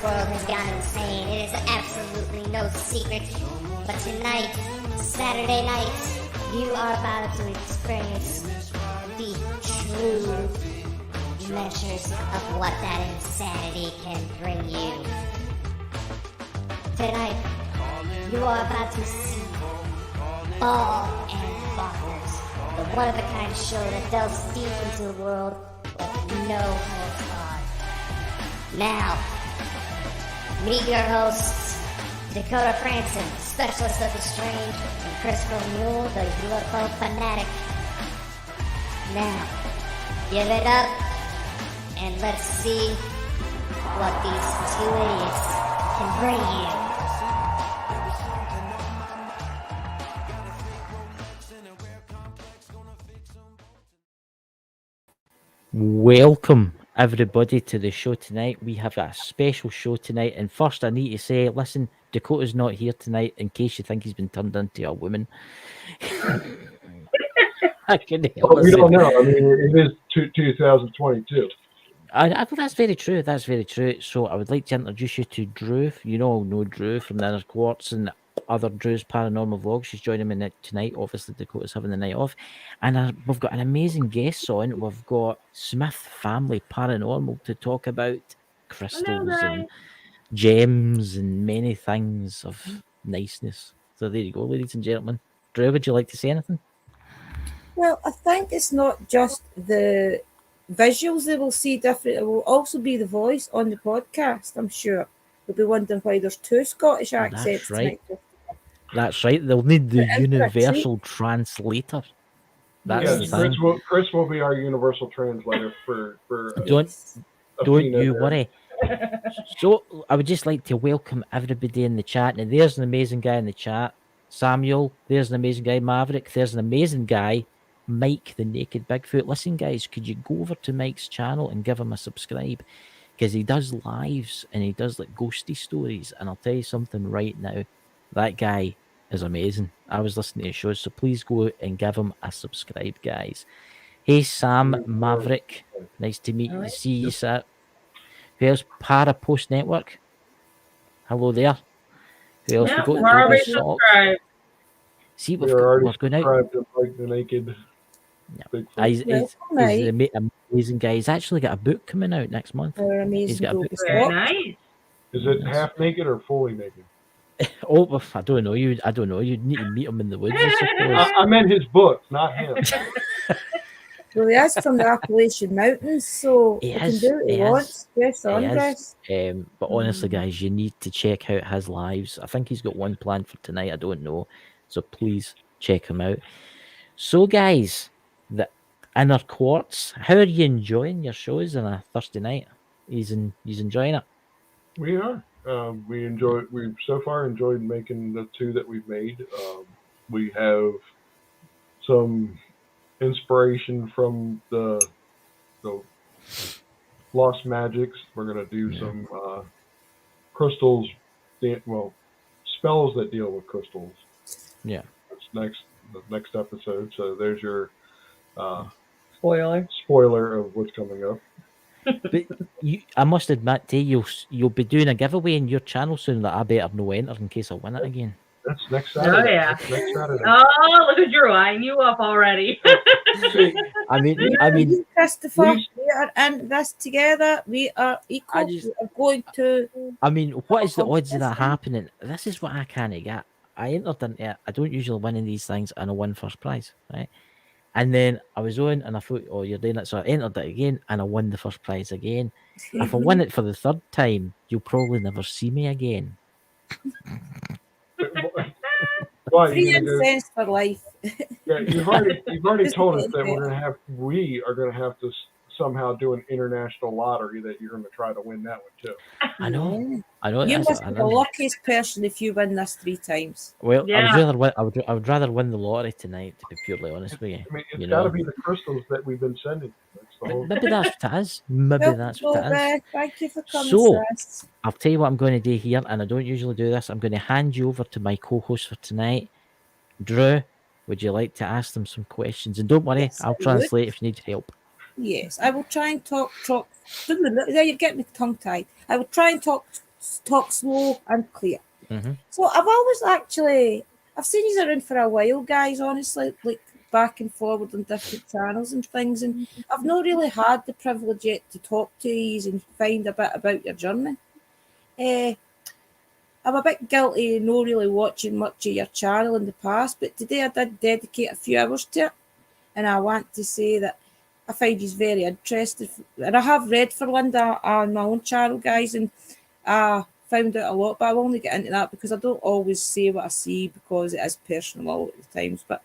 world has gone insane. It is absolutely no secret. But tonight, Saturday night, you are about to experience the true measures of what that insanity can bring you. Tonight, you are about to see Ball and Bonkers, the one-of-a-kind show that delves deep into the world with no holds barred. Now, meet your hosts, Dakota Franson, specialist of the strange, and Christopher Mule, the UFO fanatic. Now, give it up, and let's see what these two idiots can bring you. Welcome everybody to the show tonight. We have a special show tonight, and first I need to say, listen, Dakota's not here tonight in case you think he's been turned into a woman. I can we don't know. I mean, it is 2022. That's very true. That's very true. So I would like to introduce you to Drew. You know Drew from the Inner Quartz and other Drew's Paranormal Vlogs. She's joining me tonight. Obviously, Dakota's having the night off. And we've got an amazing guest on. We've got Smith Family Paranormal to talk about crystals and gems and many things of niceness. So there you go, ladies and gentlemen. Drew, would you like to say anything? Well, I think it's not just the visuals they will see different. It will also be the voice on the podcast, I'm sure. They'll be wondering why there's two Scottish accents right. tonight. That's right. They'll need the universal translator. That's the thing. Chris will be our universal translator for Don't you worry. So I would just like to welcome everybody in the chat. Now there's an amazing guy in the chat, Samuel. There's an amazing guy, Maverick. There's an amazing guy, Mike the Naked Bigfoot. Listen, guys, could you go over to Mike's channel and give him a subscribe? Because he does lives and he does like ghosty stories. And I'll tell you something right now, that guy is amazing. I was listening to his shows, so please go and give him a subscribe, guys. Hey, Sam Maverick. Nice to meet you. See you, sir. Who else? Para Post Network. Hello there. Who else? Yeah, we're already subscribed. See, we're going out. Like the Naked. Yeah. He's an amazing guy. He's actually got a book coming out next month. He's got a book. Very nice. Is it half naked or fully naked? Oh, I don't know. I don't know. You'd need to meet him in the woods, I suppose. I meant his book, not him. Well, he is from the Appalachian Mountains, so he can do what he wants. Yes, Andres. But honestly, guys, you need to check out his lives. I think he's got one planned for tonight. I don't know. So please check him out. So, guys, the Inner Quartz, how are you enjoying your shows on a Thursday night? He's enjoying it. We are. We've so far enjoyed making the two that we've made. We have some inspiration from the Lost Magics. We're going to do some crystals, spells that deal with crystals. Yeah. That's the next episode. So there's your spoiler of what's coming up. But I must admit to you, you'll be doing a giveaway in your channel soon that I better no enter in case I win it again. That's next Saturday. Oh yeah. Next Saturday. Oh, look at you eyeing you up already. I mean, Christopher, we are in this together. We are equal. We are going to. I mean, what is the odds of that happening? This is what I can't get. I entered into it. I don't usually win in these things, and I won first prize, right? And then I was on, and I thought, oh, you're doing it. So I entered it again, and I won the first prize again. If I win it for the third time, you'll probably never see me again. Free incense for life. Yeah, you've already told us that we are going to have to somehow do an international lottery that you're going to try to win that one too. I know. You must be the luckiest person if you win this 3 times. Well, yeah. I would rather win the lottery tonight, to be purely honest with you. I mean, it's got to be the crystals that we've been sending. Maybe that's what it is. That's what it is. Thank you for coming. So, I'll tell you what I'm going to do here, and I don't usually do this. I'm going to hand you over to my co-host for tonight, Drew. Would you like to ask them some questions? And don't worry, yes, I'll translate if you need help. Yes, I will try and talk. There, you're getting me tongue-tied. I will try and talk talk slow and clear. Mhm. So I've seen you around for a while, guys, honestly, like back and forward on different channels and things, and I've not really had the privilege yet to talk to you and find a bit about your journey. I'm a bit guilty of not really watching much of your channel in the past, but today I did dedicate a few hours to it, and I want to say that I find you very interested, and I have read for Linda on my own channel, guys, and I found out a lot, but I will only get into that because I don't always say what I see because it is personal all at the times. But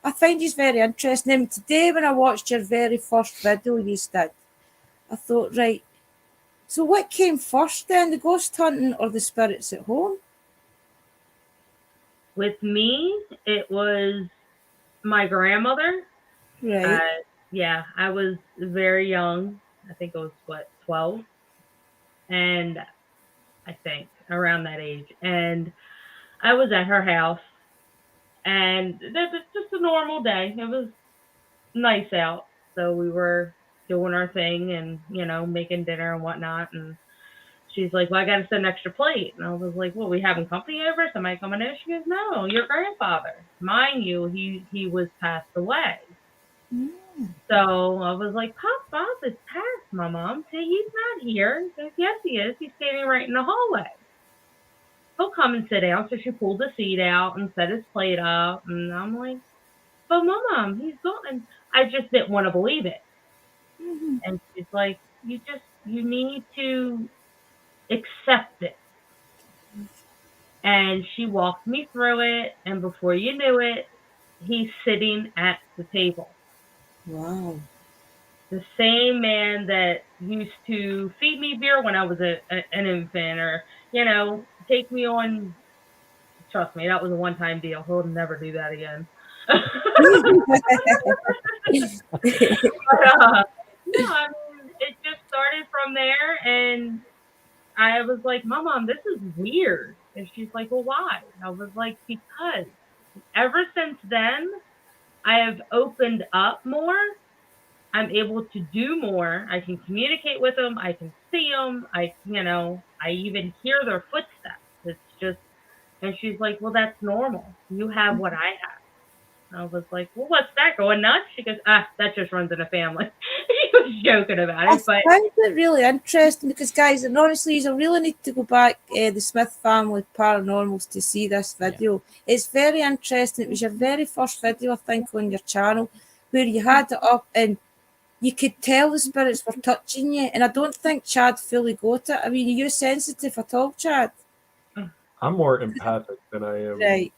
I find you very interesting. And today, when I watched your very first video you did, I thought, right, so what came first then, the ghost hunting or the spirits at home? With me, it was my grandmother. Right. Yeah, I was very young. I think I was 12, and I think around that age, and I was at her house, and it was just a normal day. It was nice out, so we were doing our thing and making dinner and whatnot. And she's like, "Well, I got to set an extra plate," and I was like, "Well, we having company over? Somebody coming in?" She goes, "No, your grandfather. Mind you, he was passed away." Mm. So I was like, Pop is passed, my mom. Say he's not here. He goes, yes, he is. He's standing right in the hallway. He'll come and sit down. So she pulled the seat out and set his plate up. And I'm like, but Mom, he's gone. And I just didn't want to believe it. Mhm. And she's like, you need to accept it. And she walked me through it. And before you knew it, he's sitting at the table. Wow. The same man that used to feed me beer when I was an infant, or take me on. Trust me, that was a one-time deal. He'll never do that again. But, no, I mean, it just started from there, and I was like, Mom, this is weird. And she's like, well, why? I was like, because ever since then, I have opened up more. I'm able to do more. I can communicate with them. I can see them. I even hear their footsteps. It's just, and she's like, well, that's normal. You have what I have. I was like, well, what's that, going nuts? She goes, that just runs in a family. She was joking about it, but I find it really interesting because, guys, and honestly, you really need to go back the Smith Family Paranormals to see this video. Yeah. It's very interesting. It was your very first video, I think, on your channel where you had it up and you could tell the spirits were touching you. And I don't think Chad fully got it. I mean, are you sensitive at all, Chad? I'm more empathic than I am. Right.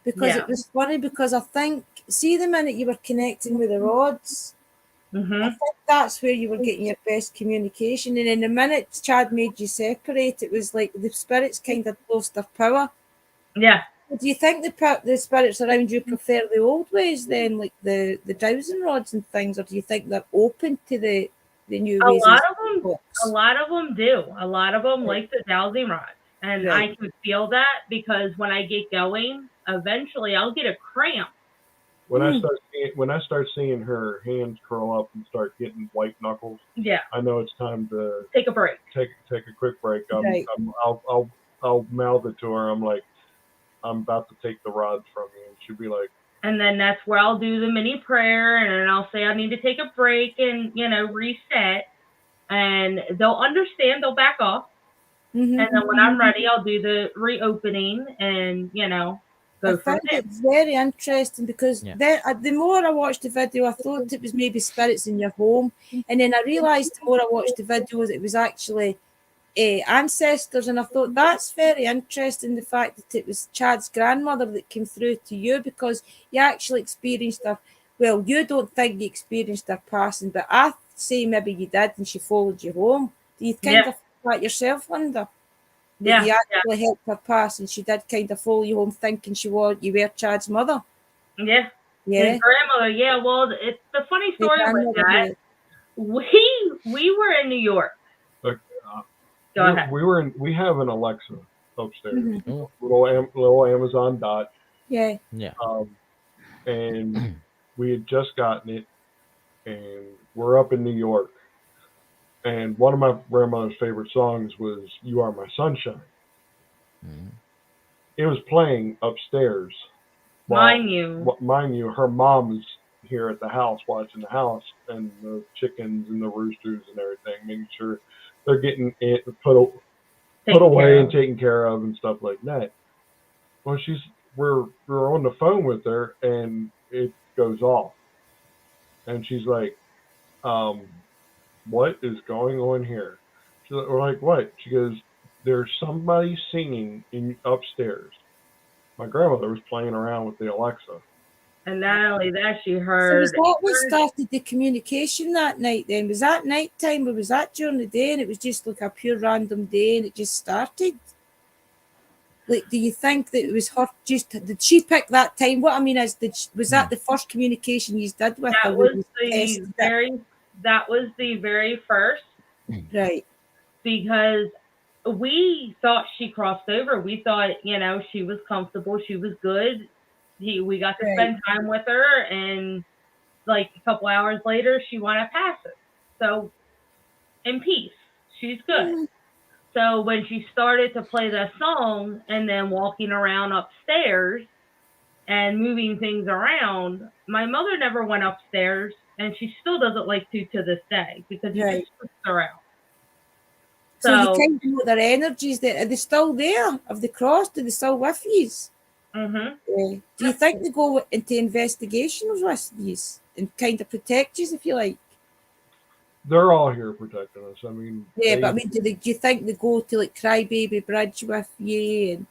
Because it was funny because I think, see the minute you were connecting with the rods, I think that's where you were getting your best communication. And in the minute Chad made you separate, it was like the spirits kind of lost their power. Yeah. Do you think the spirits around you prefer the old ways then, like the dowsing rods and things, or do you think they're open to the new ways? A lot of them do. A lot of them like the dowsing rods. And I can feel that because when I get going, eventually I'll get a cramp. When I start seeing her hands curl up and start getting white knuckles, I know it's time to take a break. Take a quick break. I'll mouth it to her. I'm like, I'm about to take the rods from you, and she'll be like. And then that's where I'll do the mini prayer, and then I'll say I need to take a break and reset, and they'll understand. They'll back off. Mm-hmm. And then when I'm ready, I'll do the reopening and, I found it very interesting because the more I watched the video, I thought it was maybe spirits in your home. And then I realised the more I watched the videos, it was actually ancestors. And I thought that's very interesting, the fact that it was Chad's grandmother that came through to you because you actually experienced her. Well, you don't think you experienced her passing, but I say maybe you did and she followed you home. Do you kind of that yourself, Linda? That you actually helped her pass, and she did kind of follow you home, thinking you were Chad's mother. Yeah, his grandmother. Yeah, well, it's the funny story with that. We were in New York. Look, Go ahead. We have an Alexa upstairs, little Amazon Dot. Yeah. And we had just gotten it, and we're up in New York. And one of my grandmother's favorite songs was "You Are My Sunshine." Mm. It was playing upstairs. Mind you. Mind you, her mom's here at the house watching the house and the chickens and the roosters and everything, making sure they're getting it put away and taken care of and stuff like that. Well, we're on the phone with her and it goes off, and she's like, "What is going on here?" We're like, "What?" She goes, "There's somebody singing in upstairs." My grandmother was playing around with the Alexa. And not only that, she So heard. was that what started the communication that night then? Was that night time or was that during the day and it was just like a pure random day and it just started? Like, do you think that it was her did she pick that time? What I mean is, was that the first communication you did with her? That was the very first. Right. Because we thought she crossed over. We thought, she was comfortable. She was good. We got to spend time with her, and like a couple hours later, she wanted to pass it. So, in peace, she's good. So when she started to play that song and then walking around upstairs and moving things around, my mother never went upstairs, and she still doesn't like to this day because it just freaks her out. So you kind of know their energies. Are they still there? Have they crossed? Are they still with you? Mm-hmm. Do you think they go into investigations with you and kind of protect you, if you like? They're all here protecting us. I mean, but I mean, do you think they go to like Crybaby Bridge with you and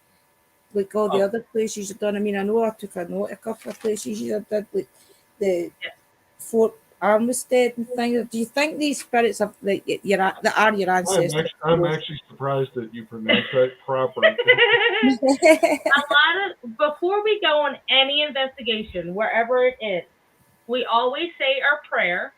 like all the other places you've done? I mean, I know I took a note a couple of places you did, like the Fort Armistead and things. Do you think these spirits are like that are your ancestors? I'm actually surprised that you pronounced that properly. Before we go on any investigation, wherever it is, we always say our prayer.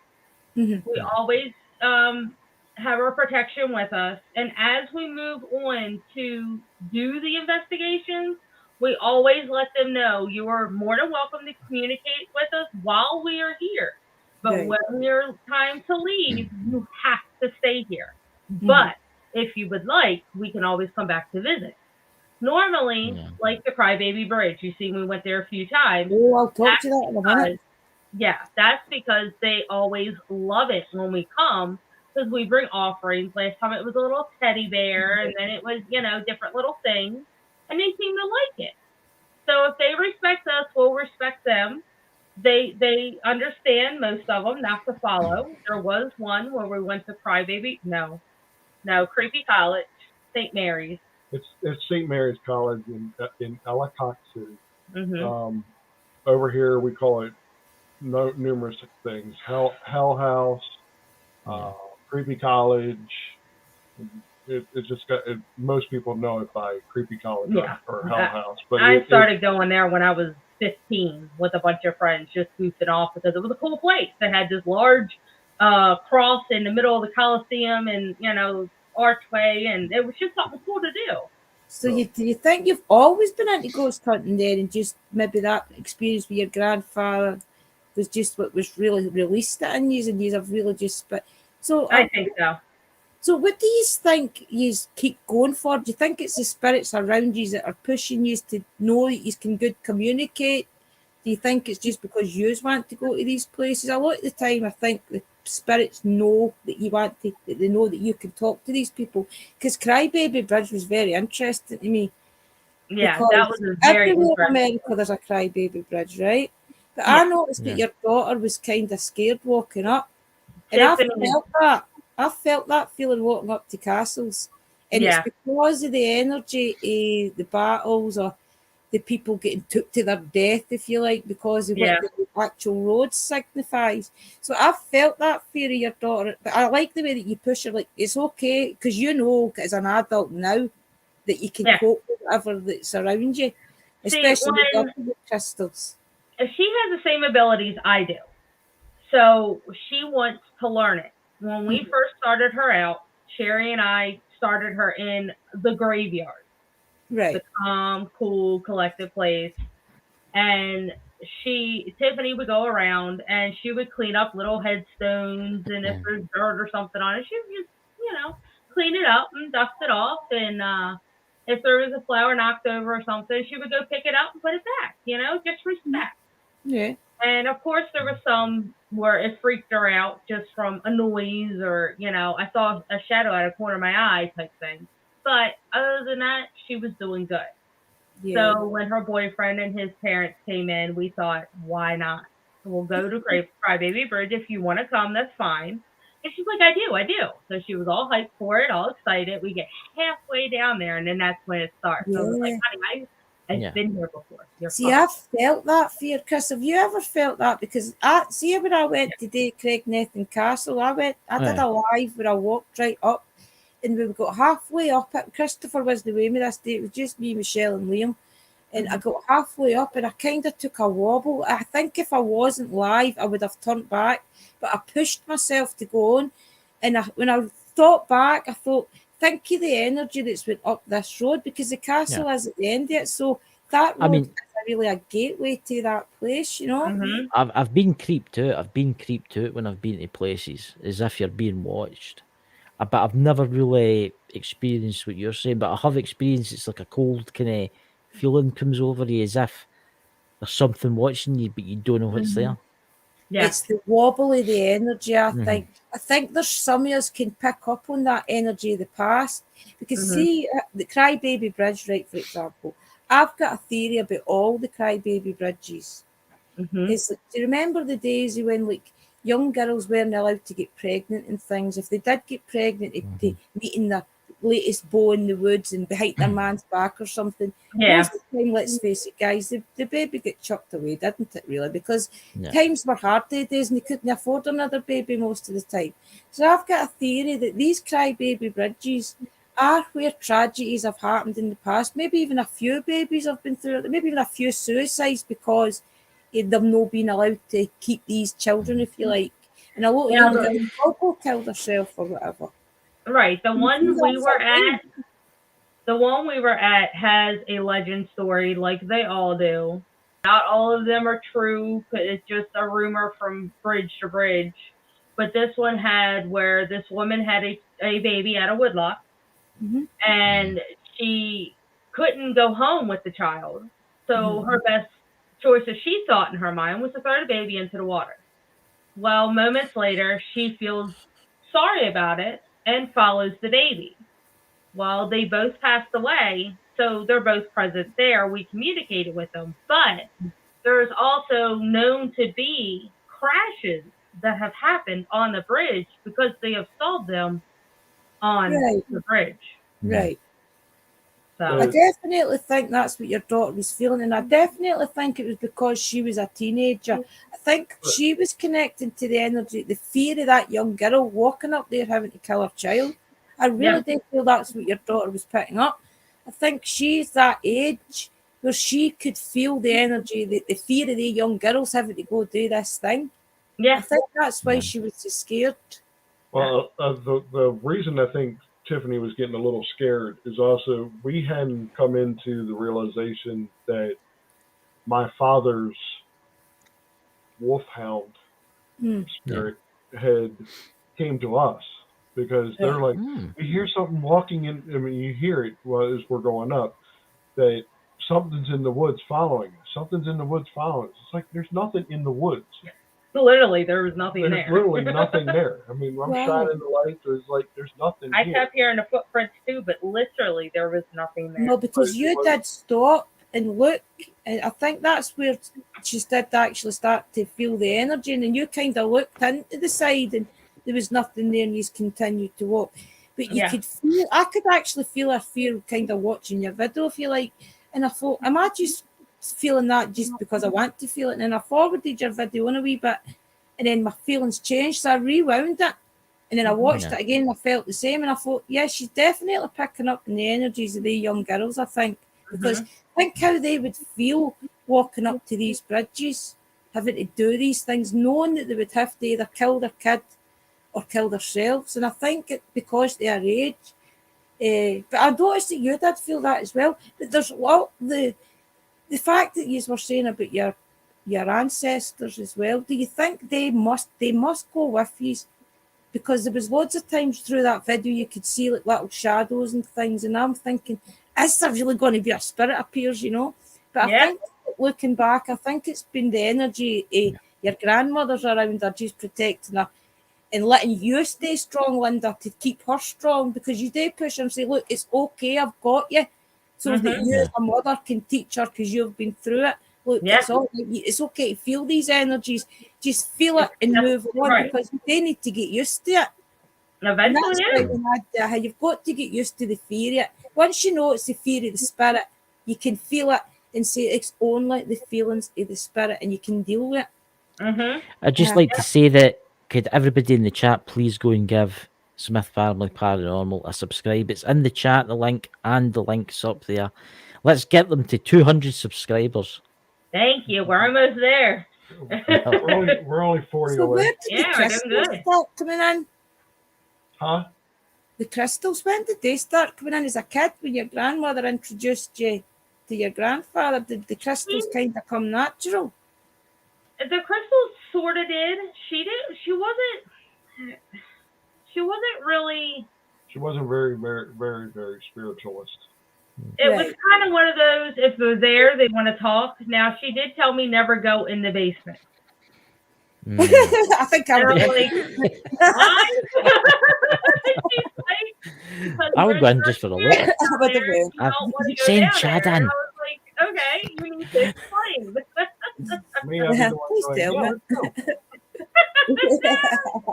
Mm-hmm. We always have our protection with us, and as we move on to do the investigations, we always let them know you are more than welcome to communicate with us while we are here. But when you're time to leave, you have to stay here. Mm-hmm. But if you would like, we can always come back to visit. Normally, like the Crybaby Bridge, you see, we went there a few times. Oh, I'll talk to that in a minute. Yeah, that's because they always love it when we come because we bring offerings. Last time it was a little teddy bear, and then it was, different little things, and they seem to like it. So if they respect us, we'll respect them. They understand, most of them, not to follow. There was one where we went to Crybaby. No, Creepy College, St. Mary's. It's St. Mary's College in Ellicott City. Mm-hmm. Over here we call it numerous things: Hell House, Creepy College. It's just got most people know it by Creepy College or Hell House. But I started going there when I was 15 with a bunch of friends, just goofing off because it was a cool place. They had this large cross in the middle of the Coliseum and archway, and it was just something cool to do. So do you think you've always been into ghost hunting there, and just maybe that experience with your grandfather was just what was really released in you, and you have really just I think so. So what do you think you keep going for? Do you think it's the spirits around you that are pushing you to know that you can good communicate? Do you think it's just because you want to go to these places? A lot of the time I think the spirits know that you want to, that they know that you can talk to these people. Because Crybaby Bridge was very interesting to me. Yeah, that was a very everywhere in America there's a Crybaby Bridge, right? But I noticed that your daughter was kind of scared walking up. And I felt that feeling walking up to castles. And it's because of the energy of the battles or the people getting took to their death, if you like, because of what the actual road signifies. So I felt that fear of your daughter. But I like the way that you push her, like, it's okay, because you know as an adult now that you can cope with whatever that's around you, especially with the crystals. She has the same abilities I do. So she wants to learn it. When we first started her out, Sherry and I started her in the graveyard. Right. The calm, cool, collected place. And Tiffany would go around and she would clean up little headstones, and if there's dirt or something on it, she would just, clean it up and dust it off. And if there was a flower knocked over or something, she would go pick it up and put it back, just respect. Yeah. And of course, there was some where it freaked her out just from a noise, or, I saw a shadow out of the corner of my eye type thing. But other than that, she was doing good. Yeah. So when her boyfriend and his parents came in, we thought, why not? We'll go to Crybaby Bridge. If you want to come, that's fine. And she's like, I do. So she was all hyped for it, all excited. We get halfway down there, and then that's when it starts. So I was like, honey, I've been here before. See, I've felt that fear, Chris. Have you ever felt that? Because see when I went today, Craignethan Castle, I did a live where I walked right up, and we got halfway up it. Christopher wasn't away with us day. It was just me, Michelle, and Liam. And I got halfway up, and I kind of took a wobble. I think if I wasn't live, I would have turned back. But I pushed myself to go on. And when I thought back, I thought, think of the energy that's went up this road, because the castle is at the end of it. So that road is really a gateway to that place, I've been creeped out. I've been creeped out when I've been to places, as if you're being watched. But I've never really experienced what you're saying. But I have experienced it's like a cold kind of feeling comes over you, as if there's something watching you, but you don't know what's there. Yeah. It's the wobble of the energy, I think. I think there's some of us can pick up on that energy of the past. Because see, the Crybaby Bridge, right, for example, I've got a theory about all the Crybaby Bridges. It's like, do you remember the days when, like, young girls weren't allowed to get pregnant and things? If they did get pregnant, they'd meet in the latest bow in the woods and behind their man's back or something. Yeah. Most of the time, let's face it, guys, the baby got chucked away, didn't it, really? Because times were hard these days and they couldn't afford another baby most of the time. So I've got a theory that these Crybaby Bridges are where tragedies have happened in the past. Maybe even a few babies have been through it, maybe even a few suicides because they've not been allowed to keep these children, if you like. And a lot of young girls also killed herself or whatever. Right. The one we were at has a legend story, like they all do. Not all of them are true, but it's just a rumor from bridge to bridge. But this one had where this woman had a baby at a woodlock, and she couldn't go home with the child. So her best choice, as she thought in her mind, was to throw the baby into the water. Well, moments later, she feels sorry about it and follows the baby. Well, they both passed away, so they're both present there. We communicated with them, but there's also known to be crashes that have happened on the bridge because they have sold them on the bridge. Right. So I definitely think that's what your daughter was feeling, and I definitely think it was because she was a teenager. I think she was connecting to the energy, the fear of that young girl walking up there having to kill her child. I really do feel that's what your daughter was picking up. I think she's that age where she could feel the energy, the fear of the young girls having to go do this thing. Yeah. I think that's why she was so scared. Well, the reason I think Tiffany was getting a little scared is also we hadn't come into the realization that my father's wolfhound spirit had came to us, because they're like, we hear something walking in. I mean, you hear it as we're going up, that something's in the woods following us. Something's in the woods following us. It's like there's nothing in the woods. Literally, there was nothing there. There's literally nothing there. I mean, I'm shining the light. There's like, there's nothing I here. kept hearing the footprints too, but literally there was nothing there. No, because you did stop and look, and I think that's where she did actually start to feel the energy, and then you kind of looked into the side and there was nothing there, and you continued to walk. But you could feel, I could actually feel her fear kind of watching your video, if you like, and I thought, am I just feeling that just because I want to feel it? And then I forwarded your video on a wee bit, and then my feelings changed, so I rewound it, and then I watched it again, and I felt the same, and I thought, yeah, she's definitely picking up on the energies of the young girls, I think, because think how they would feel walking up to these bridges, having to do these things, knowing that they would have to either kill their kid or kill themselves. And I think it because they are age. But I noticed that you did feel that as well. But there's the fact that you were saying about your your ancestors as well. Do you think they must go with you? Because there was loads of times through that video you could see like little shadows and things, and I'm thinking, is there really going to be a spirit appears, you know? But I think looking back, I think it's been the energy your grandmother's around her, just protecting her and letting you stay strong, Linda, to keep her strong, because you do push her and say, look, it's okay, I've got you, so that you as a mother can teach her because you've been through it. Look, it's okay to feel these energies. Just feel it and move on, because they need to get used to it. Eventually, you've got to get used to the fear of it. Once you know it's the fear of the spirit, you can feel it and say it's only the feelings of the spirit, and you can deal with it. I'd just like to say that, could everybody in the chat please go and give Smith Family Paranormal a subscribe? It's in the chat, the link, and the link's up there. Let's get them to 200 subscribers. Thank you. We're almost there. we're only 40 away. Where did the crystals start coming in? Huh? The crystals, when did they start coming in as a kid? When your grandmother introduced you to your grandfather, did the crystals kind of come natural? The crystals sort of did. She wasn't really. She wasn't very, very, very, very spiritualist. It was kind of one of those, if they're there, they want to talk. Now, she did tell me never go in the basement. I think I'm like, why? I would go in just for the look. Send Chad in. I was like, okay, you need to explain. Please tell me.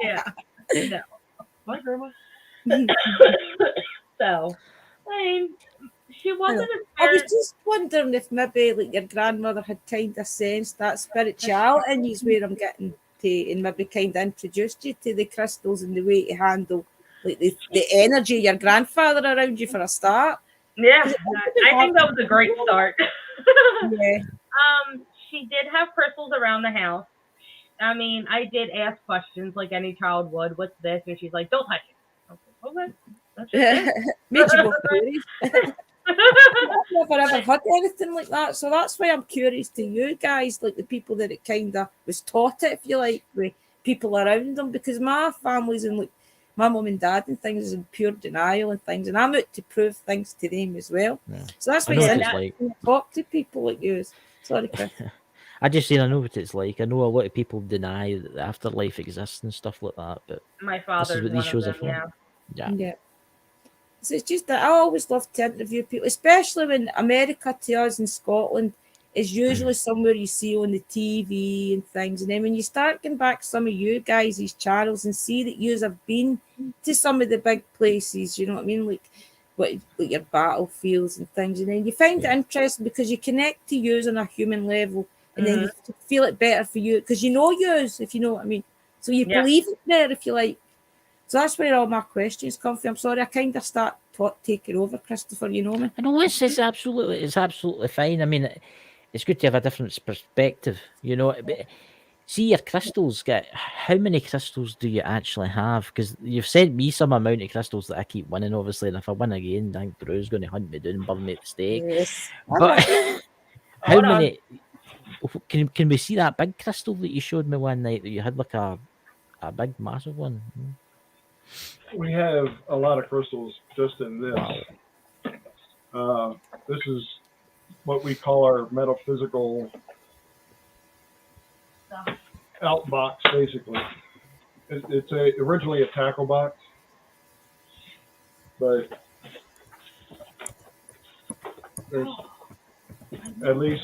Yeah. No. My grandma. So, I mean, she wasn't I was just wondering if maybe like your grandmother had kind of sensed that spirituality in you, where I'm getting to, and maybe kind of introduced you to the crystals and the way to handle like the energy of your grandfather around you for a start. Yeah, I think that was a great start. Yeah. She did have crystals around the house. I mean, I did ask questions like any child would. What's this? And she's like, "Don't touch it." Okay, that's it. Made you go curious. I've never ever heard anything like that, so that's why I'm curious to you guys, like the people that it kind of was taught it, if you like, with people around them, because my family's in like my mum and dad and things is in pure denial and things, and I'm out to prove things to them as well. Yeah. So that's why it's interesting to talk to people like you. Sorry, Chris. I just saying, I know what it's like. I know a lot of people deny that the afterlife exists and stuff like that, but my father's one of them, yeah. So it's just that I always love to interview people, especially when America to us in Scotland is usually somewhere you see on the TV and things. And then when you start getting back some of you guys, these channels, and see that you have been to some of the big places, you know what I mean? Like your battlefields and things. And then you find it interesting because you connect to yous on a human level, and then you feel it better for you because you know yous, if you know what I mean. So you believe it better, if you like. So that's where all my questions come from. I'm sorry, I kind of start taking over, Christopher, you know me. I know it's absolutely fine. I mean, it's good to have a different perspective, you know. But see, your crystals, how many crystals do you actually have? Because you've sent me some amount of crystals that I keep winning, obviously, and if I win again, I think Drew's going to hunt me down and burn me at the stake. Yes. But how many? Can we see that big crystal that you showed me one night that you had like a big, massive one? We have a lot of crystals just in this. Wow. This is what we call our metaphysical out box, basically. It's originally a tackle box, but there's at least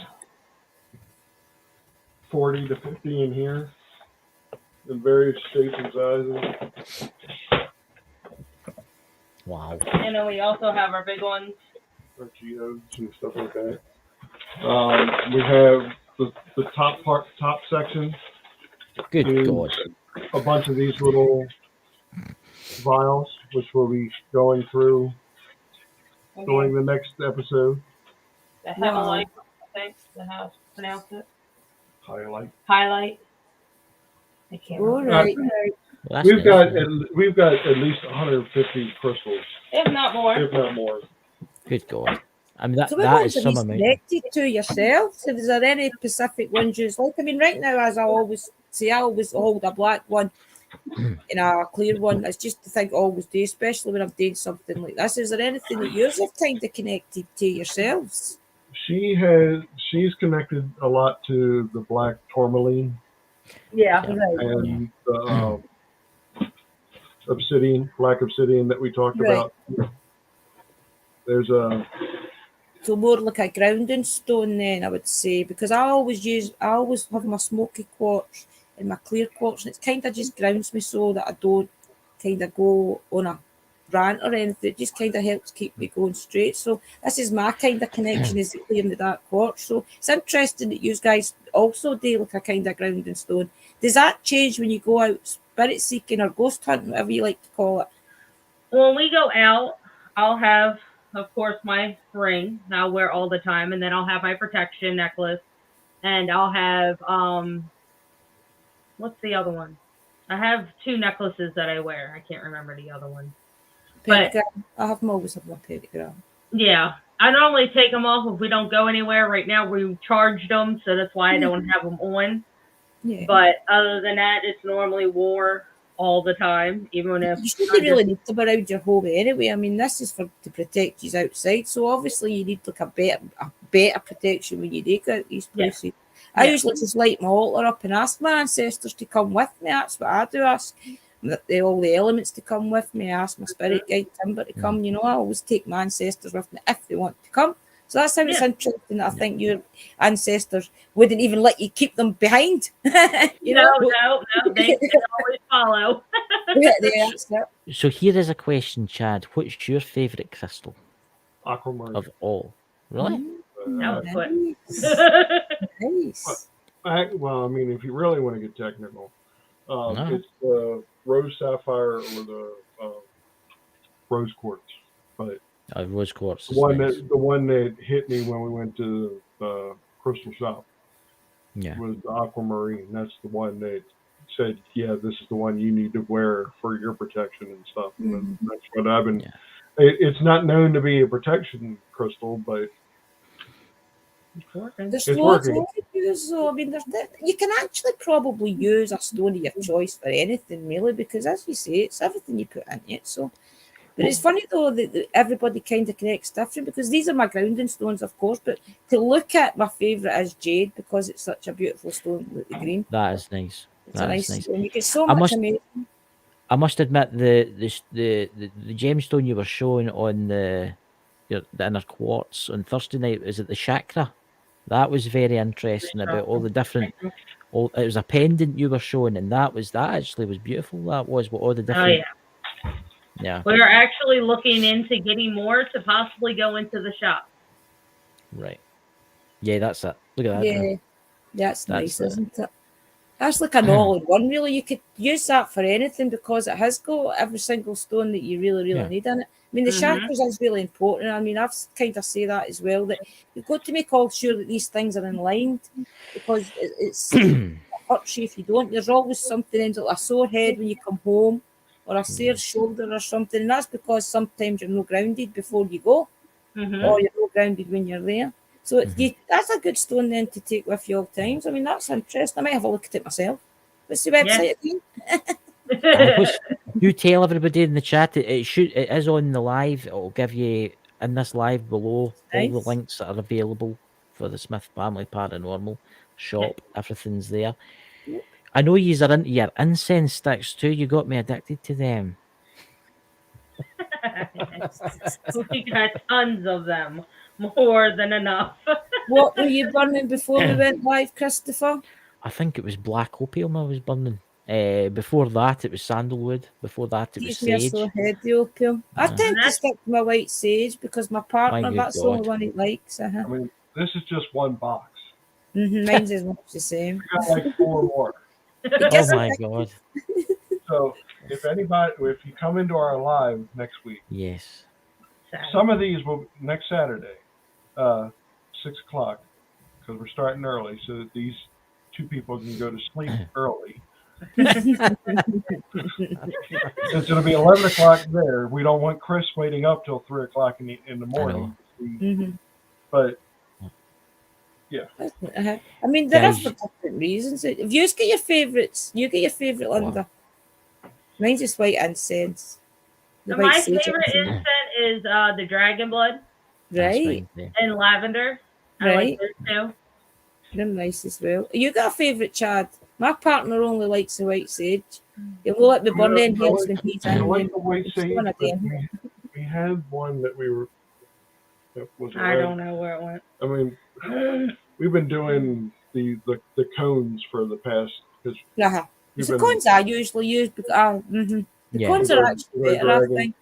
40 to 50 in here in various shapes and sizes. Wow. And then we also have our big ones. Our geodes and stuff like that. We have the top section. Good God. A bunch of these little vials, which we'll be going through during the next episode. The highlight, I think, that's how to pronounce it. Highlight. I can't remember. Right. We've got at least 150 crystals, if not more. If not more. Good God. I mean, So which that ones is are you some amount. connected to yourself? So is there any specific ones you like? I mean, right now, as I always say, I always hold a black one and a clear one. It's just the thing I always do, especially when I'm doing something like this. Is there anything that yours have kind of connected to yourselves? She's connected a lot to the black tourmaline Yeah. Yeah. Right, and the black obsidian that we talked right. about. There's a So more like a grounding stone then, I would say, because I always have my smoky quartz and my clear quartz, and it's kind of just grounds me so that I don't kind of go on a rant or anything. It just kind of helps keep me going straight. So this is my kind of connection, is the clear and the dark quartz. So it's interesting that you guys also do like a kind of grounding stone. Does that change when you go out spirit seeking or ghost hunting, whatever you like to call it? When we go out, I'll have, of course, my ring that I'll wear all the time, and then I'll have my protection necklace, and I'll have what's the other one? I have 2 necklaces that I wear. I can't remember the other one. But Pentagram. Always have my pentagram. yeah, I normally take them off if we don't go anywhere. Right now we charged them, so that's why I don't have them on. Yeah. But other than that, it's normally wore all the time, even if You shouldn't really need them around your home anyway. I mean, this is to protect you outside. So obviously you need like a better protection when you do go out these places. Yeah. I usually just light my altar up and ask my ancestors to come with me. That's what I do. Ask all the elements to come with me. I ask my spirit guide Timber to come. You know, I always take my ancestors with me if they want to come. So that's how it's interesting that I think your ancestors wouldn't even let you keep them behind. You know? No, they always follow. Yeah, So here is a question, Chad. What's your favourite crystal aquamarine. of all? Really? That was quick. Nice. Well, I mean, if you really want to get technical, No. it's the rose sapphire or the rose quartz. But Rose quartz. the Is one nice. the one that hit me when we went to the crystal shop Yeah. was the aquamarine. That's the one that said, "Yeah, this is the one you need to wear for your protection and stuff." And that's what I've been. Yeah. It's not known to be a protection crystal, but There's it's loads working. you can use. So I mean, you can actually probably use a stone of your choice for anything, really, because as you say, it's everything you put in it. So, but it's funny though that everybody kind of connects different, because these are my grounding stones, of course. But to look at, my favourite is jade, because it's such a beautiful stone with the green. That is nice. It's a That nice is nice. stone. You get so I much must- amazing. I must admit the gemstone you were showing on the inner quartz on Thursday night, is it the chakra? That was very interesting about all the different. It was a pendant you were showing, and that actually was beautiful. That was with all the Oh different. yeah. Yeah. We're actually looking into getting more to possibly go into the shop. Right. Yeah, that's it. Look at that. Yeah, Drew. that's nice, it. isn't it? That's like an all-in-one, really. You could use that for anything, because it has got every single stone that you really Yeah. need in it. I mean, the chakras is really important. I mean, I've kind of say that as well, that you've got to make all sure that these things are in line, because it hurts you if you don't. There's always something in like a sore head when you come home, or a sore shoulder or something, and that's because sometimes you're not grounded before you go, or you're not grounded when you're there. So that's a good stone then to take with you all times. I mean, that's interesting. I might have a look at it myself. What's the website again? You tell everybody in the chat. It is on the live. It'll give you in this live below all the links that are available for the Smith Family Paranormal shop. Everything's there. I know you are into your incense sticks too. You got me addicted to them. We got tons of them, more than enough. What were you burning before we went live, Christopher? I think it was black opium I was burning. Before that, it was sandalwood. Before that, it was These sage. so heady opium. I tend to stick to my white sage, because my partner, good that's the only God. one he likes. I mean, this is just one box. Mine's as much the same. We got like 4 more. Oh my God. So if you come into our live next week, Yes. some of these will next Saturday, 6 o'clock, because we're starting early, so that these 2 people can go to sleep early. Since it'll be 11 o'clock there, we don't want Chris waiting up till 3 o'clock in the morning. But I mean, they're Guys- for different reasons. If you get your favourites, you get your favourite, Linda. Mine's just white incense. The And white my sage favorite incense. incense is the dragon blood That's Right, mine too. and lavender. I right. like those too. They're nice as well. You got a favourite, Chad? My partner only likes the white sage. He will let me burn the inhales when he's I in. like the white It's sage, one of but them. we had one that was I red. don't know where it went. I mean, we've been doing the cones for the past because Uh-huh. we've The been cones I usually use because the Yeah. cones are With actually our better, I dragon. think.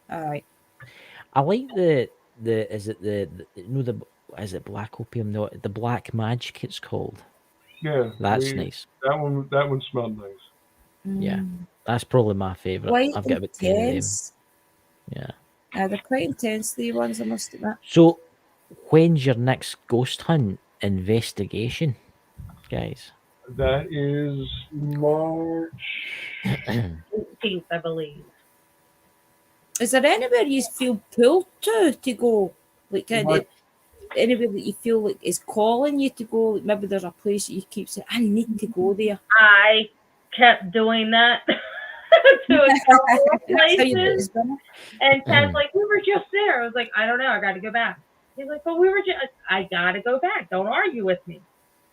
Aye. I like the is it the you know the is it black opium? No, the black magic. It's called. yeah. That's nice. That one smelled nice. Yeah, Mm. that's probably my favorite. Quite I've got about 10 of them. intense. Yeah. They're quite intense, the ones, I must admit. So, when's your next ghost hunt investigation, guys? That is March. 18th, I believe. Is there anywhere you feel pulled to go? Like What? anywhere that you feel like is calling you to go? Like maybe there's a place that you keep saying, I need to go there. I kept doing that to a couple of That's how you get places. it done. And Ted's like, we were just there. I was like, I don't know. I got to go back. He's like, but we were just, I got to go back. Don't argue with me.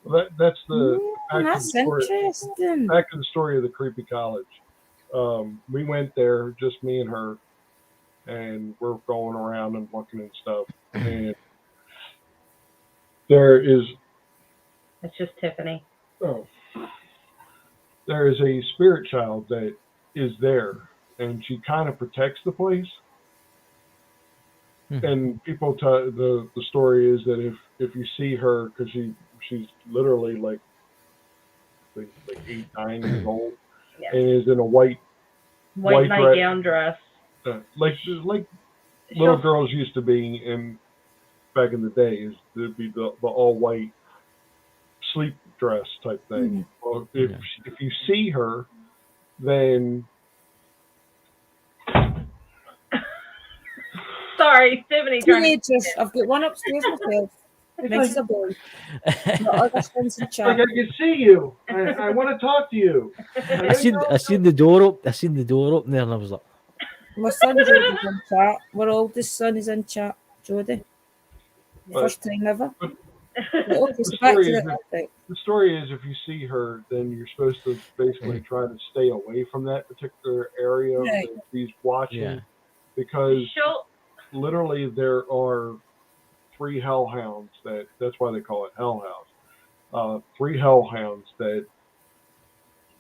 That's the That's interesting. back to the story of the creepy college. We went there, just me and her, and we're going around and looking and stuff. And there is It's just Tiffany. there is a spirit child that is there, and she kind of protects the place. And people the story is that if you see her, because she's literally like 8, 9 years old, Yeah. and is in a white Nightgown dress. like little girls used to be in back in the days. There'd be the all white sleep dress type thing. Well, if you see her, then Sorry, Tiffany. Trying to Teenagers, I've got one upstairs myself. Mine's a boy. The other one's in like chat. I can see you. I want to talk to you. I seen the door up. I seen the door open there, and I was like, My son Jody's in chat. Our oldest son is in chat. Jody. First time ever. Okay, so back to the story is if you see her, then you're supposed to basically try to stay away from that particular area Right. that she's watching, Yeah. because literally there are 3 hellhounds that's why they call it hellhounds. 3 hellhounds that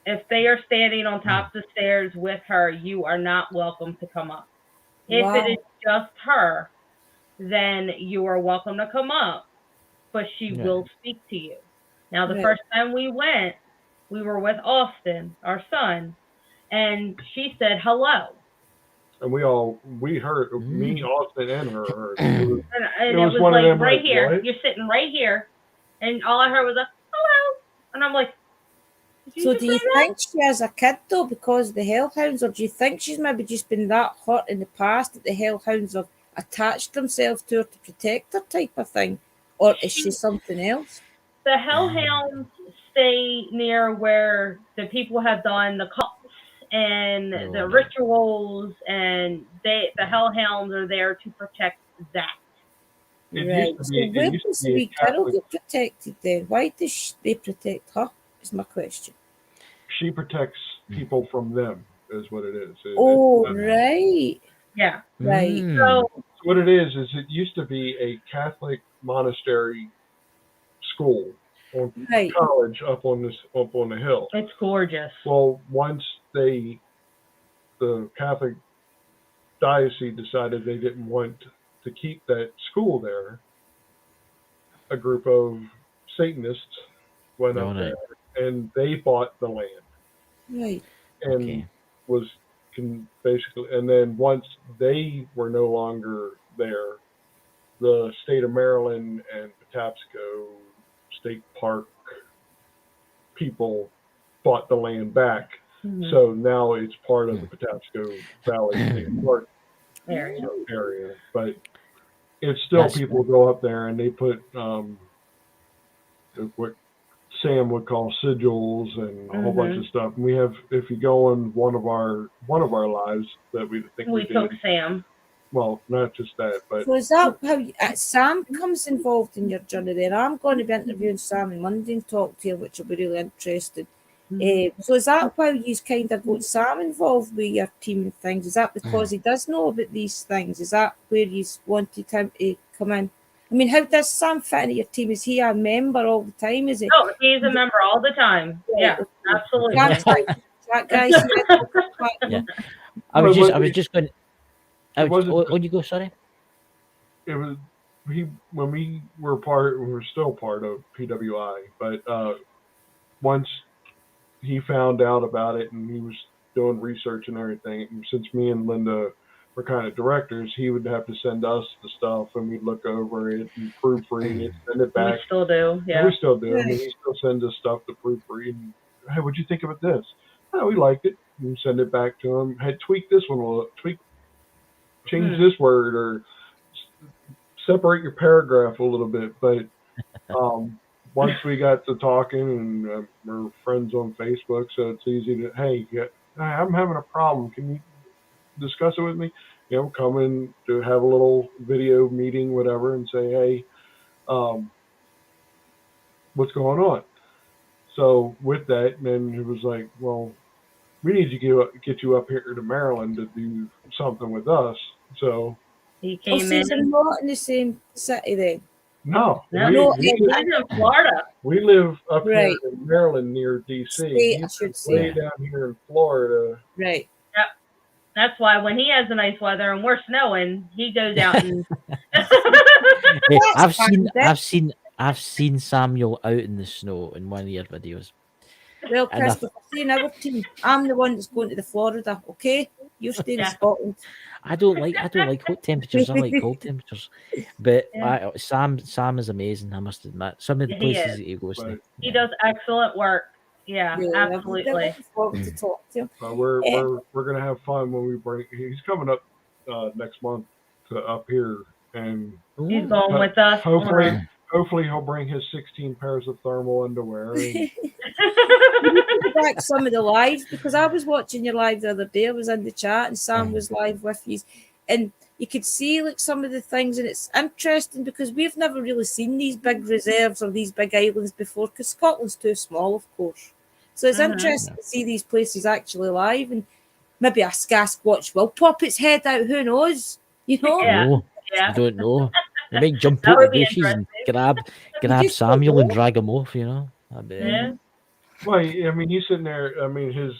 if they are standing on top of the stairs with her, you are not welcome to come up. If Wow. it is just her, then you are welcome to come up, but she will speak to you. Now, the first time we went, we were with Austin, our son, and she said hello. and we heard me, Austin, and her heard. It was, And it it was was one of like them, right like, here. what? You're sitting right here, and all I heard was a hello, and I'm like, So do you think she has a kid though because of the hellhounds, or do you think she's maybe just been that hurt in the past that the hellhounds have attached themselves to her to protect her type of thing? Or is she something else? The hellhounds stay near where the people have done the cults and the rituals, and the hellhounds are there to protect that. Right. So where does the wee girl get protected then? Why does they protect her? Is my question. She protects people from them, is what it is. Right. Yeah. Right. So what it is it used to be a Catholic monastery school or college up on the hill. It's gorgeous. Well, once the Catholic diocese decided they didn't want to keep that school there, a group of Satanists went up there and they bought the land. Right. And basically, and then once they were no longer there, the state of Maryland and Patapsco State Park people bought the land back. So now it's part of the Patapsco Valley State Park area. But it's still That's people go up there and they put what Sam would call sigils and a whole bunch of stuff. And we have, if you go on one of our lives that we think we took did, Sam. well, not just that, but So is that how Sam comes involved in your journey then? I'm going to be interviewing Sam on Monday and talk to you, which will be really interesting. So is that why you kind of got Sam involved with your team and things? Is that because he does know about these things? Is that where you wanted him to come in? I mean, how does Sam fit into your team? Is he a member all the time? Is he? Oh, he's a member all the time. Yeah, absolutely. That guy's Yeah. I was just going. On you go. Sorry. it was when we were still part of PWI, but once he found out about it and he was doing research and everything, and since me and Linda were kind of directors, he would have to send us the stuff and we'd look over it and proofread it, send it back. We still do, yeah. We still do. I mean, he still sends us stuff to proofread. And, hey, what'd you think about this? Oh, we liked it. And send it back to him. Hey, tweak this one a little. Change this word, or separate your paragraph a little bit. But once we got to talking, and we're friends on Facebook, so it's easy to, hey, I'm having a problem. Can you discuss it with me? Come in to have a little video meeting, whatever, and say, hey, what's going on? So with that, then it was like, well, we need to get you up here to Maryland to do something with us. So he came in. So they're not in the same city then? No, we live in Florida. We live up here in Maryland near DC. I should way down here in Florida. Right. Yep. That's why when he has the nice weather and we're snowing, he goes out and. I've seen Samuel out in the snow in one of your videos. Well, Christopher, see in our team, I'm the one that's going to the Florida. Okay, you're staying in Scotland. I don't like hot temperatures. I like cold temperatures. But Sam is amazing. I must admit, some of the places that he goes to. He does excellent work. Yeah, absolutely. Looking forward to talk to him. We're gonna have fun when we bring. He's coming up next month up here, and he's going with us. Hopefully he'll bring his 16 pairs of thermal underwear. And... back some of the lives, because I was watching your live the other day. I was in the chat and Sam was live with you, and you could see like some of the things, and it's interesting because we've never really seen these big reserves or these big islands before, because Scotland's too small, of course. So it's interesting to see these places actually live, and maybe a Sasquatch will pop its head out. Who knows? You know? I don't know. They might jump out the bushes and grab Samuel and drag him off, Well, I mean, he's sitting there. I mean, his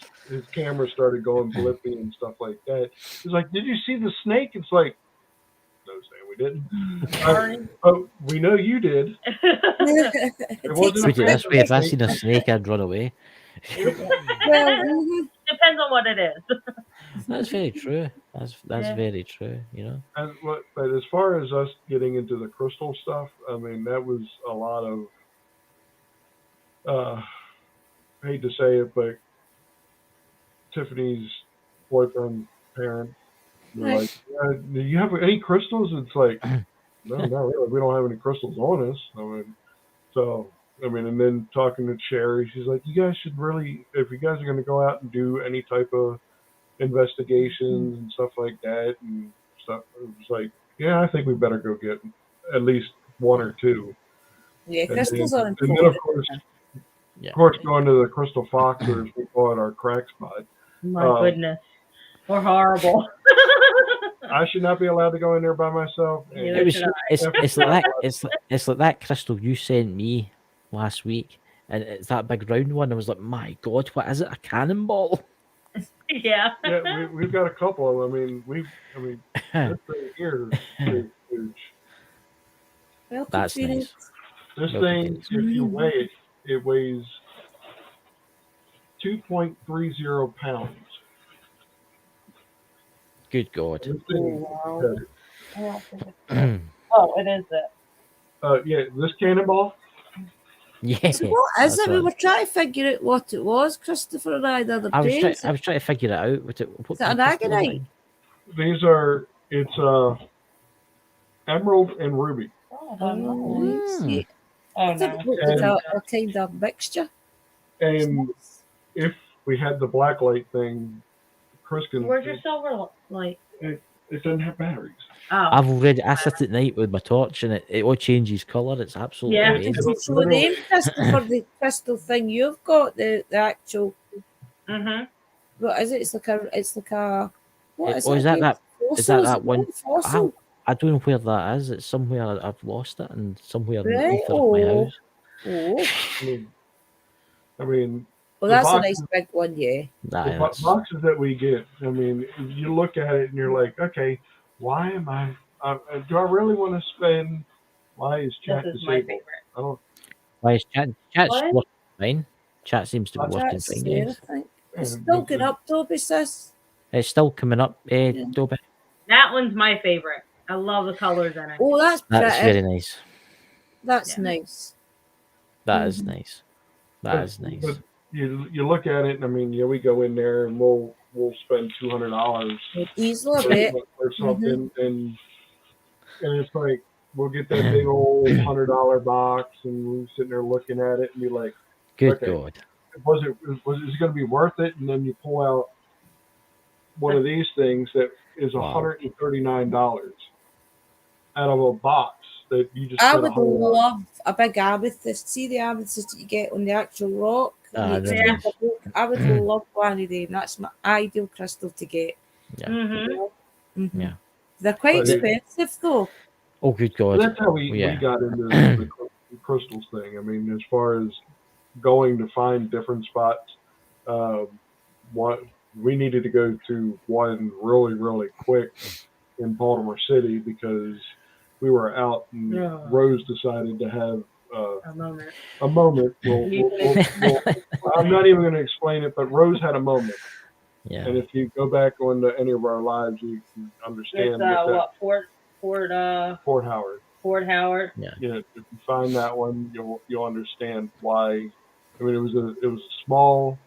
camera started going blippy and stuff like that. He's like, "Did you see the snake?" It's like, no, Sam, we didn't. We know you did. It wasn't that's why if I seen a snake, I'd run away. Well, depends on what it is. That's very true. That's very true. But as far as us getting into the crystal stuff, I mean, that was a lot of. I hate to say it, but Tiffany's boyfriend, parent, they're like, "Do you have any crystals?" It's like, no, not really. We don't have any crystals on us. And then talking to Sherry, she's like, "You guys should really, if you guys are going to go out and do any type of investigations and stuff like that and stuff," it was like, yeah, I think we better go get at least one or two. Yeah, crystals are important. And then, of course, going to the Crystal Foxers, we call it our crack spot. My goodness, we're horrible. I should not be allowed to go in there by myself. It's like that crystal you sent me last week, and it's that big round one. I was like, my God, what is it? A cannonball? Yeah. Yeah, we've got a couple. I mean, this thing here is huge. Well, that's nice. This thing, if you weigh it weighs 2.30 pounds. Good God. Oh, it is it. Yeah, this cannonball. Yeah. So what is it? We were trying to figure out what it was, Christopher and I, the other day. I was trying to figure it out. Is it an agonite? These are, it's Emerald and ruby. Oh, See, Oh, I think no. it looked like a kind of mixture. And if we had the black light thing, Chris can. Where's your silver light? It doesn't have batteries. Oh. I sit at night with my torch and it all changes colour. It's absolutely Yeah. amazing. So the aim crystal for the crystal thing you've got, the actual, Mm-hmm. what is it? It's like a what is Oh, it? is that again? that? Is Fossil, that it one? fossil? I don't know where that is. It's somewhere I've lost it and somewhere in the Right? ether of my Oh. house. Oh, I mean, well, the that's a boxes, nice big one, yeah. Aye, the that's- boxes that we get. I mean, you look at it and you're like, okay, why am I? Do I really want to spend? Why is chat This is my disabled? favorite. I don't. Why is chat's What? working fine? Chat seems to be working That's fine. there, I Yes. think. It's And still this going is- up, Toby, sis. It's still coming up. Yeah. Dobby. That one's my favorite. I love the colors in it. Oh, that's pretty. That's very nice. That's Yeah. nice. That is Mhm. nice. That is nice. But you look at it, and I mean, yeah, we go in there and we'll spend $200 Easily a bit. or something, and it's like we'll get that big old $100 box, and we're sitting there looking at it and be like, Good okay. God. was it going to be worth it? And then you pull out one of these things that is Wow. $139 out of a box that you just I spent would $100. love a big amethyst. See the amethyst that you get on the actual rock? Ah, You they're take nice. a book. I would love one of them. That's my ideal crystal to get. Yeah. Mm-hmm. Mhm. Yeah. They're quite But it- expensive though. Oh, good God. That's how we Yeah. got into the crystals thing. I mean, as far as going to find different spots, what we needed to go to one really, really quick in Baltimore City because we were out and Yeah. Rose decided to have A moment. a moment. I'm not even going to explain it, but Rose had a moment. Yeah. And if you go back on any of our lives, you can understand It's what what Fort Howard. Fort Howard. You know, if you find that one, you'll understand why. I mean, it was a small,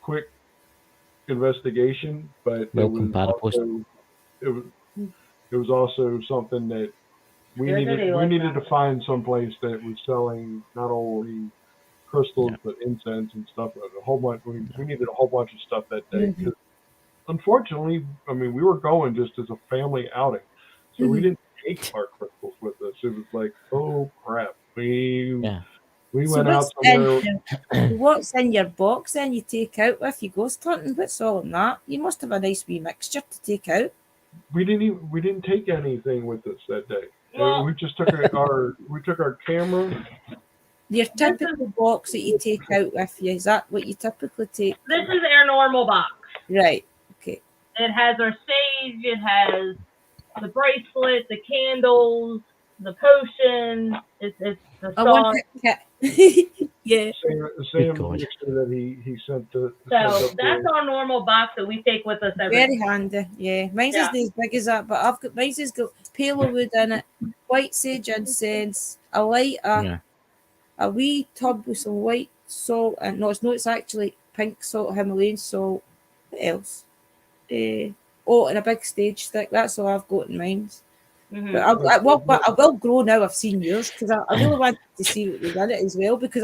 quick investigation, but Welcome, Platypus. it was also something that we Good needed. idea, We like needed that. to find someplace that was selling not only crystals Yeah. but incense and stuff. A whole bunch. We needed a whole bunch of stuff that day. Mhm. 'Cause unfortunately, I mean, we were going just as a family outing, so we didn't take our crystals with us. It was like, oh crap, we So went out what's in your box then you take out with you ghost hunting? What's all in that? You must have a nice wee mixture to take out. We didn't take anything with us that day. Well- We just took our camera. Your typical box that you take out with you, is that what you typically take? This is our normal box. Right. Okay. It has our sage. It has the bracelet, the candles, the potion. It's the I song. want it. Yeah. The same God. mixture that he sent to. So that's our normal box that we take with us every Very handy. Yeah. Mine's Yeah. isn't as big as that, but mine's has got paler wood in it, white sage incense, a lighter, Yeah. a wee tub with some white salt, and it's actually pink salt, Himalayan salt. What else? And a big stage stick. That's all I've got in mine. Mhm. But I will grow now. I've seen yours because I really wanted to see what was in it as well because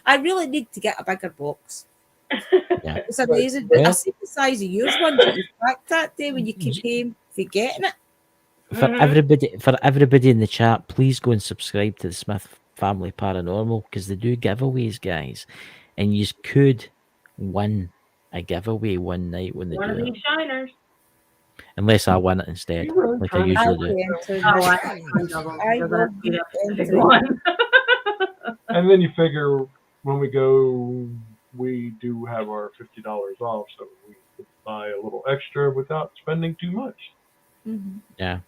I really need to get a bigger box. Yeah. It's amazing. Well- I see the size of yours one that you packed that day when you came for getting it. For everybody in the chat, please go and subscribe to the Smith Family Paranormal because they do giveaways, guys, and you could win a giveaway one night when they One of do it. these shiners. Unless I win it instead, You really like I trying to- usually I'll do. be entering Oh, it. I have tons of them. I You're will gonna have to beat be up the big entering. one. And then you figure when we go, we do have our $50 off, so we could buy a little extra without spending too much. Mhm. Yeah,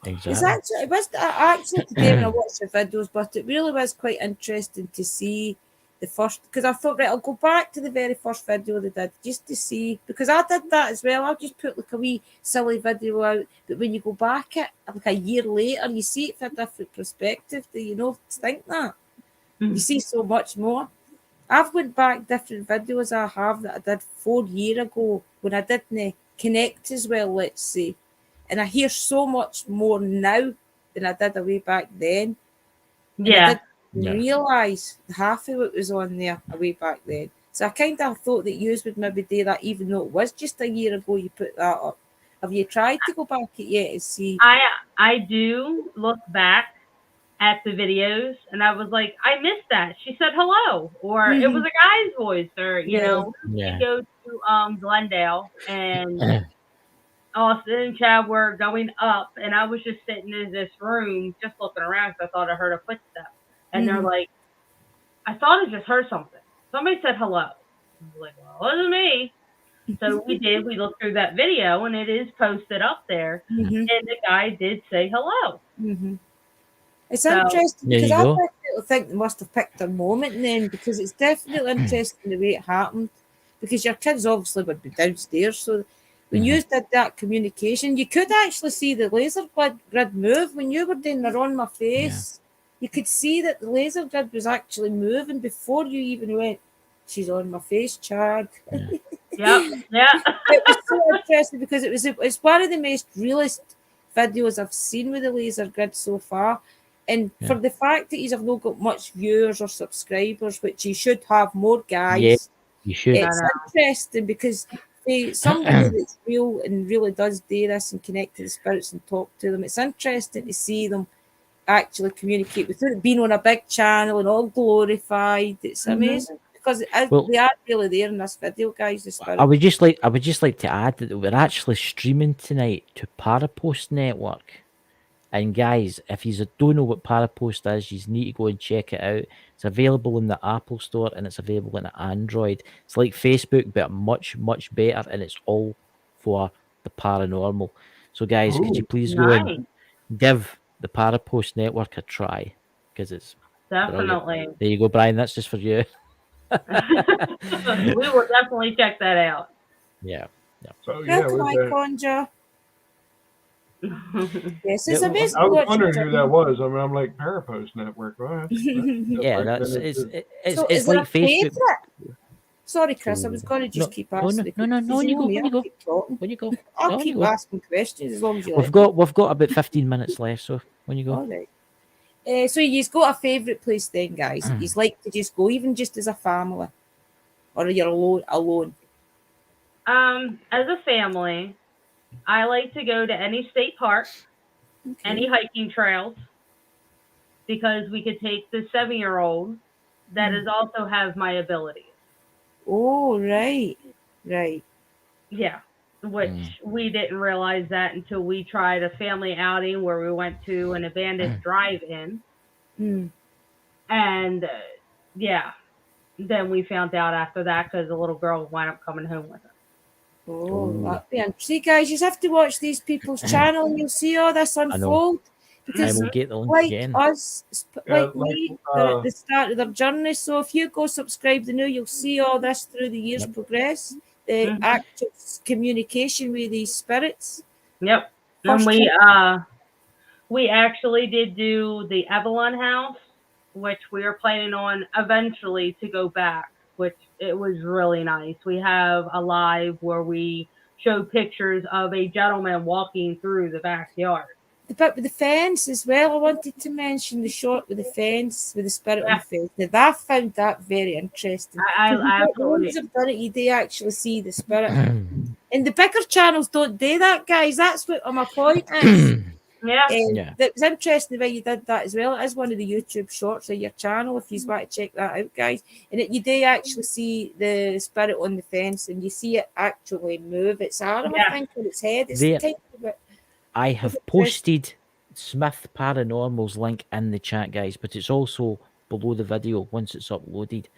It's exactly. it was actually today when I watched the videos, but it really was quite interesting to see the first because I thought, right, I'll go back to the very first video they did just to see because I did that as well. I'll just put like a wee silly video out, but when you go back it like a year later, you see it from a different perspective. Do you know think that? You see so much more. I've went back different videos I have that I did 4 years ago when I didn't connect as well, let's say. And I hear so much more now than I did way back then. And I Yeah. didn't Yeah. realise half of it was on there way back then. So I kind of thought that you would maybe do that, even though it was just a year ago you put that up. Have you tried to go back at yet and see? I do look back at the videos and I was like, I missed that. She said hello, or it was a guy's voice, or you Yeah. know, Yeah. we go to Glendale and Austin and Chad were going up, and I was just sitting in this room just looking around because I thought I heard a footstep, and they're like, I thought I just heard something. Somebody said hello. I was like, well, it wasn't me. So we did. We looked through that video, and it is posted up there. And the guy did say hello. It's So- interesting There because you I go. definitely think they must have picked a moment then, because it's definitely interesting the way it happened. Because your kids obviously would be downstairs, so when you did that communication, you could actually see the laser grid move when you were doing the on my face. You could see that the laser grid was actually moving before you even went, she's on my face, Chad. Yeah. It was so interesting because it's one of the most realist videos I've seen with the laser grid so far. And for the fact that he's not got much viewers or subscribers, which he should have more, guys. Yeah, you should. It's interesting because somebody that's real and really does do this and connect to the spirits and talk to them, it's interesting to see them actually communicate without it being on a big channel and all glorified. It's amazing because they are really there in this video, guys. The spirits. I would just like to add that we're actually streaming tonight to Parapost Network. And guys, if you don't know what Parapost is, you need to go and check it out. It's available in the Apple Store and it's available in Android. It's like Facebook, but much, much better, and it's all for the paranormal. So guys, could you please go and give the Parapost Network a try? Because it's Definitely. brilliant. There you go, Brian. That's just for you. We will definitely check that out. Yeah. So How yeah, can I conjure? Yes, it's Yeah, amazing. I was watching wondering who it. that was. I mean, I'm like Parapost Network. Well, It's So it's is there like a Facebook. favourite? Sorry, Chris, I was going to just keep asking. the questions. No, you go. me, When you I'll go. keep talking. When you go. I'll On you keep go. asking questions as long as you We've got about 15 minutes left, so when you go. All right. So you've got a favourite place then, guys. You'd like to just go, even just as a family, or you're alone. As a family, I like to go to any state park, any hiking trails, because we could take the 7-year-old that is also has my abilities. Oh, right. Yeah, which we didn't realize that until we tried a family outing where we went to an abandoned drive-in. And then we found out after that because the little girl wound up coming home with us. Oh, see, guys, you have to watch these people's channel and you'll see all this unfold. Because I will get the link like again. us, like me, they're at the start of their journey. So if you go subscribe to new, you'll see all this through the years progress. The active communication with these spirits. Yep. First And we actually did do the Avalon House, which we are planning on eventually to go back, which it was really nice. We have a live where we show pictures of a gentleman walking through the backyard. But with the fence as well, I wanted to mention the shot with the fence, with the spirit on the fence. Now, I found that very interesting. I absolutely. You do actually see the spirit. And the bigger channels don't do that, guys. That's what my point is. It was interesting the way you did that as well. It is one of the YouTube shorts of your channel, if you want to check that out, guys. And you do actually see the spirit on the fence, and you see it actually move its arm, I think, on its head. It's the type of it. I have posted Smith Paranormal's link in the chat, guys, but it's also below the video once it's uploaded.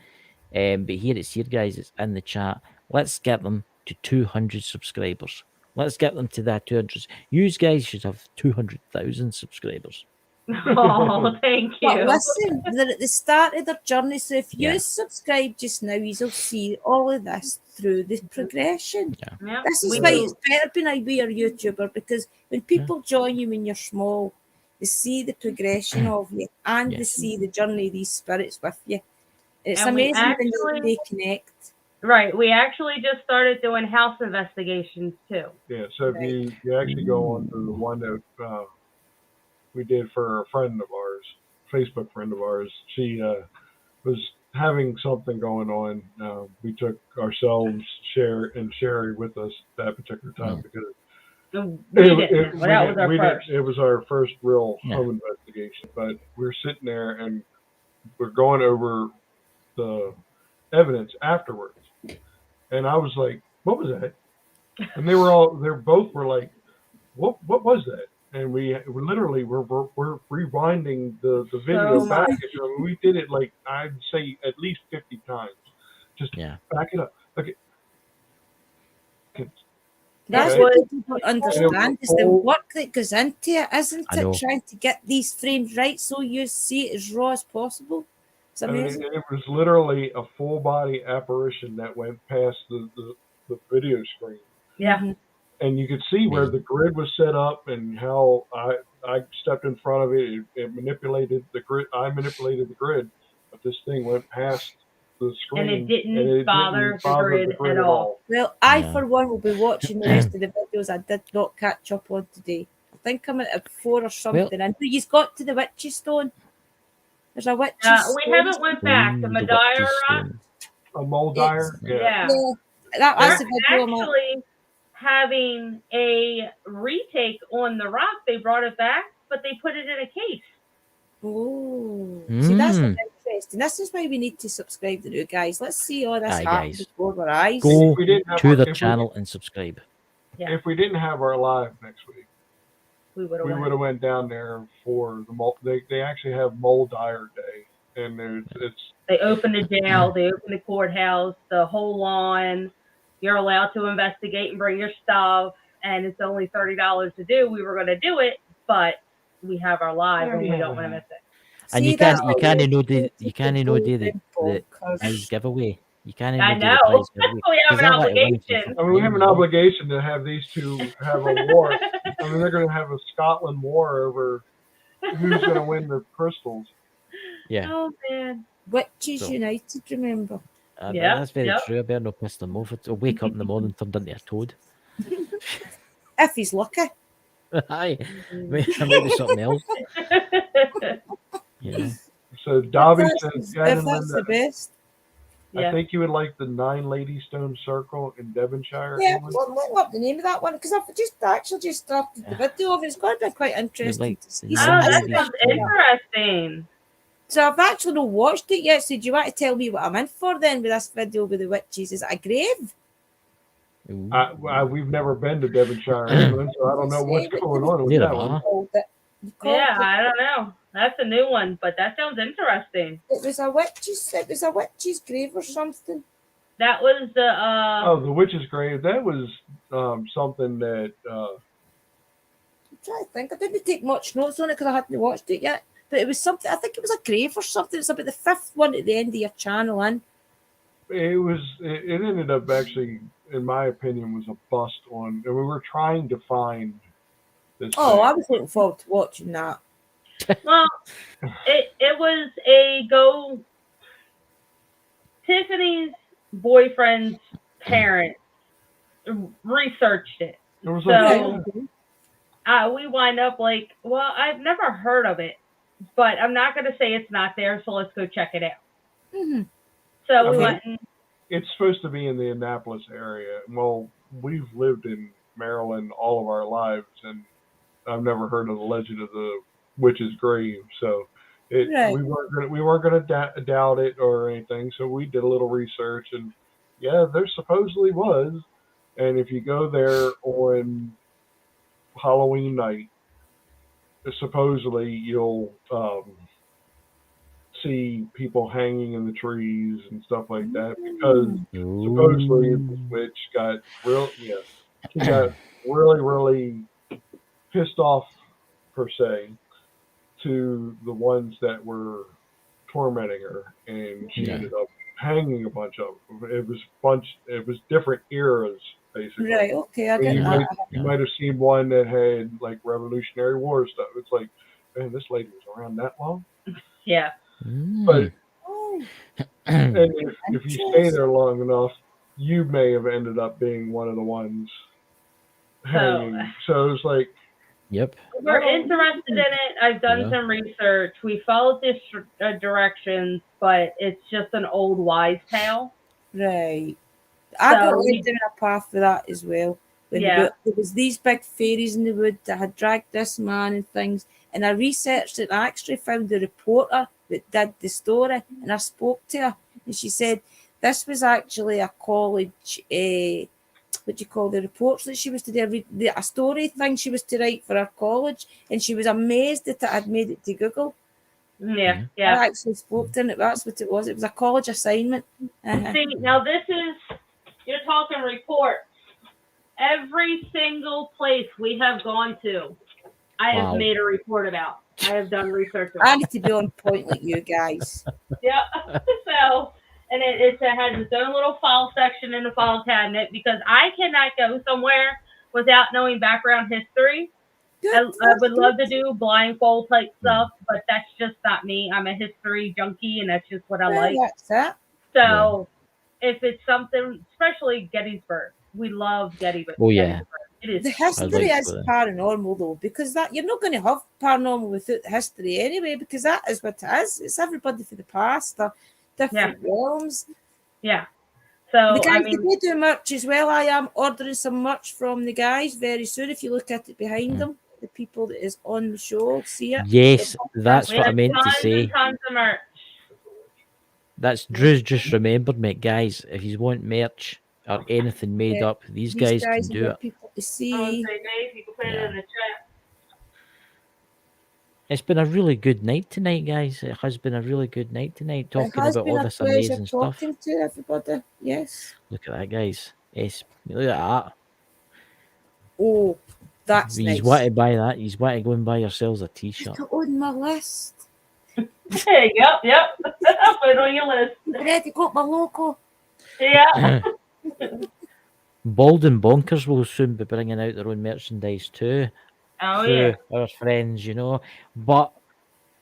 But here it's here, guys. It's in the chat. Let's get them to 200 subscribers. Let's get them to that 200. You guys should have 200,000 subscribers. Oh, thank you. But listen, they're at the start of their journey, so if you subscribe just now, you'll see all of this through the progression. This is why it's better being a weird YouTuber, because when people join you when you're small, they see the progression of you and they see the journey of these spirits with you. It's amazing when they connect. Right. We actually just started doing house investigations too. Yeah. So if you actually go on to the one that we did for a friend of ours, Facebook friend of ours. She was having something going on. We took ourselves, Sherry with us that particular time because it was our first real home investigation. But we were sitting there and we're going over the evidence afterwards, and I was like, "What was that?" And they both were like, "What was that?" And we're rewinding the video back. We did it like I'd say at least 50 times. Just back it up. Okay. That's what people understand is the work that goes into it, isn't it? Trying to get these frames right so you see it as raw as possible. It's amazing. It was literally a full body apparition that went past the video screen. Yeah. And you could see where the grid was set up and how I stepped in front of it. It manipulated the grid. I manipulated the grid, but this thing went past the screen. And it didn't bother the grid at all. Well, I, for one, will be watching the rest of the videos I did not catch up on today. I think I'm at 4 or something. And you've got to the Witch's Stone. There's a Witch's Stone. We haven't went back. The Madeira Rock. A Muldier? Yeah. That's a video. Actually having a retake on the rock. They brought it back, but they put it in a case. Oh, see, that's interesting. This is why we need to subscribe to new guys. Let's see all this happen before our eyes. Go to the channel and subscribe. Yeah. If we didn't have our live next week, we would have went down there for the they actually have Muldier Day, and they open the jail, they open the courthouse, the whole lawn. You're allowed to investigate and bring your stuff, and it's only $30 to do. We were going to do it, but we have our live, and we don't want to miss it. And you can't know the prize giveaway. You can't know the prize giveaway. We have an obligation. I mean, we have an obligation to have these two have a war. I mean, they're going to have a Scotland war over who's going to win the crystals. Yeah. Oh man. Witches United, remember? That's very true. I better not piss them off. I'll wake up in the morning turned into a toad. If he's lucky. Aye. Maybe something else. Yeah. So Dobby says, if that's the best. I think you would like the 9 Lady Stone Circle in Devonshire. Yeah, look up the name of that one because I've just started the video of it. It's going to be quite interesting to see. That sounds interesting. So I've actually not watched it yet. So do you want to tell me what I'm in for then with this video with the witches? Is it a grave? We've never been to Devonshire, England, so I don't know what's going on with that one. Yeah, I don't know. That's a new one, but that sounds interesting. It was a witch's grave or something. That was the the witch's grave. That was something that I'm trying to think. I didn't take much notes on it because I hadn't watched it yet. But it was something. I think it was a grave or something. It's about the 5th one at the end of your channel, and it ended up actually, in my opinion, was a bust on. And we were trying to find this. Oh, I was looking forward to watching that. Well, it was Tiffany's boyfriend's parents researched it. We wind up like, well, I've never heard of it, but I'm not going to say it's not there, so let's go check it out. Mm-hmm. So we went. It's supposed to be in the Annapolis area. Well, we've lived in Maryland all of our lives, and I've never heard of the legend of the witch's grave. So we weren't gonna doubt it or anything. So we did a little research, and there supposedly was. And if you go there on Halloween night, supposedly you'll see people hanging in the trees and stuff like that, because supposedly this witch got really pissed off, per se, to the ones that were tormenting her, and she ended up hanging a bunch of them. It was different eras, basically. Right, okay, I get that. You might have seen one that had like Revolutionary War stuff. It's like, man, this lady was around that long. Yeah. But and if you stay there long enough, you may have ended up being one of the ones hanging. So it's like, Yep. We're Oh. interested in it. I've done Yeah. some research. We followed the directions, but it's just an old wives' tale. Right. I got So led down a path for that as well. When Yeah. there was these big fairies in the wood that had dragged this man and things, and I researched it. I actually found the reporter that did the story, and I spoke to her, and she said this was actually a college. What do you call the reports that she was to do? A story thing she was to write for her college, and she was amazed that it had made it to Google. Yeah, Mhm. yeah. I actually spoke to her. That's what it was. It was a college assignment. See, now this is, you're talking reports. Every single place we have gone to, I have Wow. made a report about. I have done research I on. need to be on point like you guys. Yeah. So, and it has its own little file section in the file cabinet because I cannot go somewhere without knowing background history. I would love to do blindfold type stuff, but that's just not me. I'm a history junkie, and that's just what I like. That's it. So, if it's something, especially Gettysburg, we love Gettysburg. Oh, yeah. Gettysburg. It is The I'd history like to is go there. paranormal though, because that you're not going to have paranormal without the history anyway, because that is what it is. It's everybody for the past, or different realms. Yeah. So, The guys, I mean, they do merch as well. I am ordering some merch from the guys very soon. If you look at it behind them, the people that is on the show see it. Yes, that's we what I have meant to tons say. and tons of merch. That's Drew's just remembered me, guys. If you want merch or anything made Yeah. up, these guys can do are it. people to I see. would say, Dave, you can put it Yeah. in the chat. It's been a really good night tonight, guys. It has been a really good night tonight, It talking has about been all a this pleasure amazing stuff. talking to everybody. Yes. Look at that, guys. Yes, look at that. Oh, that's He's nice. want to buy that. He's want to go and buy yourselves a t-shirt. Put it on my list. Hey, yep. Put it on your list. Already got my logo. Yeah. Bald and Bonkers will soon be bringing out their own merchandise too. Oh, through yeah. our friends, you know. But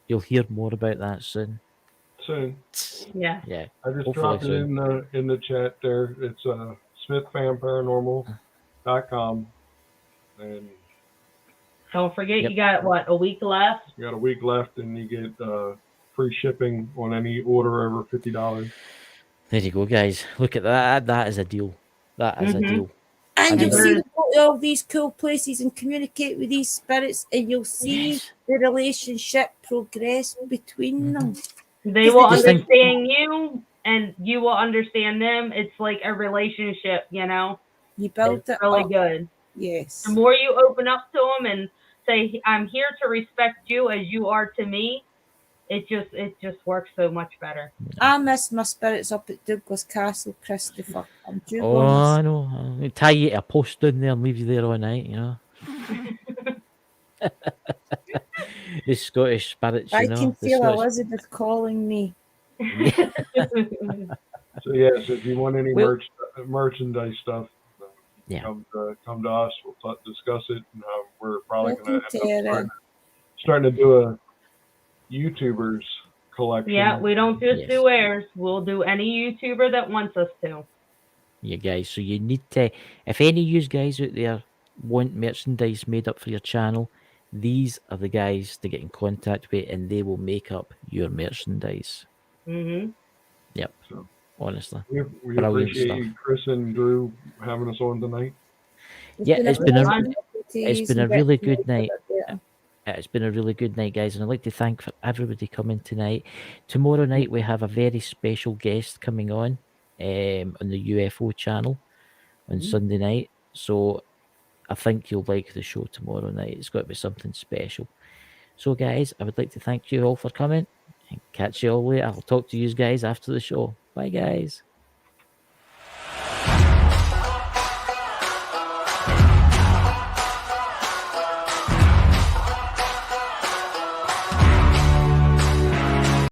you'll hear more about that soon. Soon. Yeah. Yeah. I just Hopefully dropped it soon. in the chat there. It's smithfanparanormal.com, and Don't forget, Yep. you got, what, a week left? you got a week left, and you get free shipping on any order over $50. There you go, guys. Look at that. That is a deal. That is a Mhm. deal. And I you'll mean, see them go to all these cool places and communicate with these spirits, and you'll see Yes. the relationship progress between them. They Just will Just think- understand you, and you will understand them. It's like a relationship, you know? You build It's it really up. good. Yes. The more you open up to them and say, I'm here to respect you as you are to me, it just works so much better. I miss my spirits up at Douglas Castle, Christopher. I'm due Oh, once. I know. I'll tie you to a post down there and leave you there all night, you know. The Scottish spirits, I you know. can the feel Scottish... Elizabeth calling me. Yeah. So yes, if you want any Well- merchandise stuff, Yeah. come to us. We'll discuss it. And, we're probably going Welcome, to end Tara. up starting to do a YouTubers collection. Yeah, we don't just Yes. do airs. We'll do any YouTuber that wants us to. You guys, so you need to, if any of you guys out there want merchandise made up for your channel, these are the guys to get in contact with, and they will make up your merchandise. Mm-hmm. Yep. So- Honestly. We Brilliant appreciate stuff. Chris and Drew having us on tonight. Yeah, it's been a pleasure really getting good to know night. each other better. It's been a really good night, guys, and I'd like to thank for everybody coming tonight. Tomorrow night we have a very special guest coming on the UFO channel on Sunday night. So I think you'll like the show tomorrow night. It's got to be something special. So, guys, I would like to thank you all for coming and catch you all later. I'll talk to you guys after the show. Bye, guys.